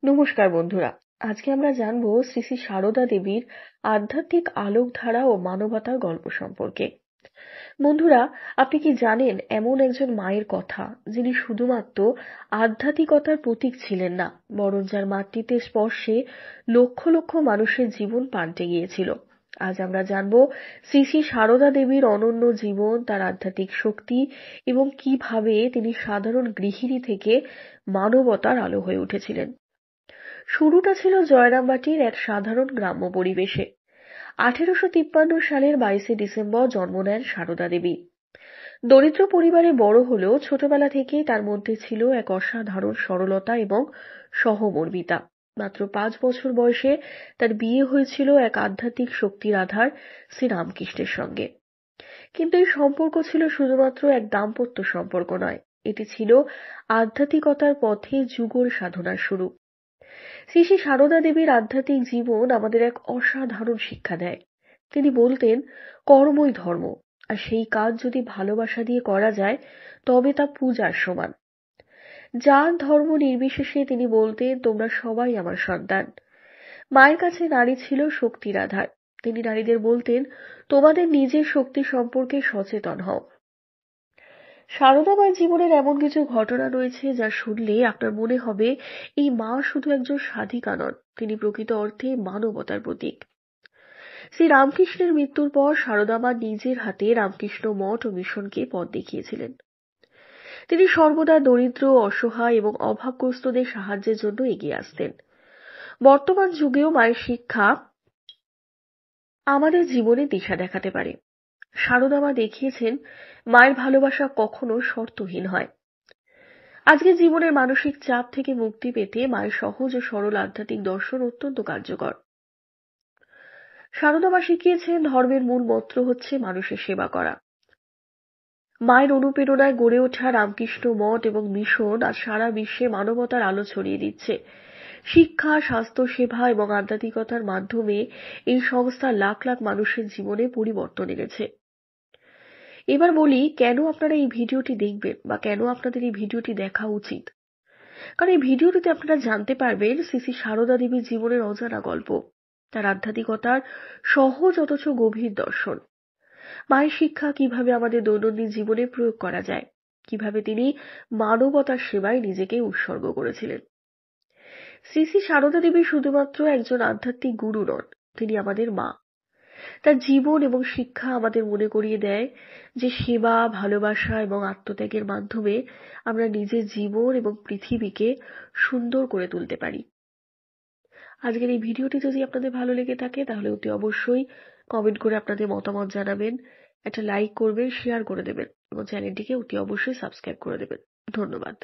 নমস্কার বন্ধুরা, আজকে আমরা জানবো শ্রী শ্রী সারদা দেবীর আধ্যাত্মিক আলোকধারা ও মানবতার গল্প সম্পর্কে। বন্ধুরা, আপনি কি জানেন এমন একজন মায়ের কথা যিনি শুধুমাত্র আধ্যাত্মিকতার প্রতীক ছিলেন না, বরং যার মাতৃত্বে স্পর্শে লক্ষ লক্ষ মানুষের জীবন পাল্টে গিয়েছিল। আজ আমরা জানবো শ্রী শ্রী সারদা দেবীর অনন্য জীবন, তার আধ্যাত্মিক শক্তি এবং কিভাবে তিনি সাধারণ গৃহিণী থেকে মানবতার আলো হয়ে উঠেছিলেন। শুরুটা ছিল জয়রামবাটির এক সাধারণ গ্রাম্য পরিবেশে। 1853 সালের 22শে ডিসেম্বর জন্ম নেন সারদা দেবী। দরিদ্র পরিবারে বড় হলেও ছোটবেলা থেকেই তার মধ্যে ছিল এক অসাধারণ সরলতা এবং সহমর্মিতা। মাত্র 5 বছর বয়সে তার বিয়ে হয়েছিল এক আধ্যাত্মিক শক্তির আধার শ্রীরামকৃষ্ণের সঙ্গে। কিন্তু এই সম্পর্ক ছিল শুধুমাত্র এক দাম্পত্য সম্পর্ক নয়, এটি ছিল আধ্যাত্মিকতার পথে যুগল সাধনার শুরু। শ্রী শ্রী সারদা দেবীর আধ্যাত্মিক জীবন আমাদের এক অসাধারণ শিক্ষা দেয়। তিনি বলতেন, কর্মই ধর্ম, আর সেই কাজ যদি ভালোবাসা দিয়ে করা যায় তবে তা পূজার সমান। যার ধর্ম নির্বিশেষে তিনি বলতেন, তোমরা সবাই আমার সন্তান। মায়ের কাছে নারী ছিল শক্তির আধার। তিনি নারীদের বলতেন, তোমাদের নিজের শক্তি সম্পর্কে সচেতন হও। সারদা মায়ের জীবনের এমন কিছু ঘটনা রয়েছে যা শুনলে আপনার মনে হবে এই মা শুধু একজন সাধিকা নন, তিনি প্রকৃত অর্থে মানবতার প্রতীক। শ্রী রামকৃষ্ণের মৃত্যুর পর সারদা মা নিজের হাতে রামকৃষ্ণ মঠ ও মিশনকে পথ দেখিয়েছিলেন। তিনি সর্বদা দরিদ্র, অসহায় এবং অভাবগ্রস্তদের সাহায্যের জন্য এগিয়ে আসতেন। বর্তমান যুগেও মায়ের শিক্ষা আমাদের জীবনে দিশা দেখাতে পারে। সারদা মা দেখিয়েছেন মায়ের ভালোবাসা কখনো শর্তহীন হয়। আজকে জীবনের মানসিক চাপ থেকে মুক্তি পেতে মায়ের সহজ ও সরল আধ্যাত্মিক দর্শন অত্যন্ত কার্যকর। সারদা মা শিখিয়েছেন ধর্মের মূল মন্ত্র হচ্ছে মানুষের সেবা করা। মায়ের অনুপ্রেরণায় গড়ে ওঠা রামকৃষ্ণ মঠ এবং মিশন আজ সারা বিশ্বে মানবতার আলো ছড়িয়ে দিচ্ছে। শিক্ষা, স্বাস্থ্য সেবা এবং আধ্যাত্মিকতার মাধ্যমে এই সংস্থা লাখ লাখ মানুষের জীবনে পরিবর্তন এনেছে। এবার বলি, কেন আপনারা এই ভিডিওটি দেখবেন বা কেন আপনাদের এই ভিডিওটি দেখা উচিত। কারণ এই ভিডিওটিতে আপনারা জানতে পারবেন শ্রী শ্রী সারদা দেবীর জীবনের অজানা গল্প, তার আধ্যাত্মিকতার সহজ অথচ গভীর দর্শন, মায়ের শিক্ষা কিভাবে আমাদের দৈনন্দিন জীবনে প্রয়োগ করা যায়, কিভাবে তিনি মানবতার সেবায় নিজেকে উৎসর্গ করেছিলেন। শ্রী শ্রী সারদা দেবী শুধুমাত্র একজন আধ্যাত্মিক গুরু নন, তিনি আমাদের মা। তার জীবন এবং শিক্ষা আমাদের মনে করিয়ে দেয় যে সেবা, ভালোবাসা এবং আত্মত্যাগের মাধ্যমে আমরা নিজের জীবন এবং পৃথিবীকে সুন্দর করে তুলতে পারি। আজকের এই ভিডিওটি যদি আপনাদের ভালো লেগে থাকে তাহলে অতি অবশ্যই কমেন্ট করে আপনাদের মতামত জানাবেন, একটা লাইক করবেন, শেয়ার করে দেবেন এবং চ্যানেলটিকে অতি অবশ্যই সাবস্ক্রাইব করে দেবেন। ধন্যবাদ।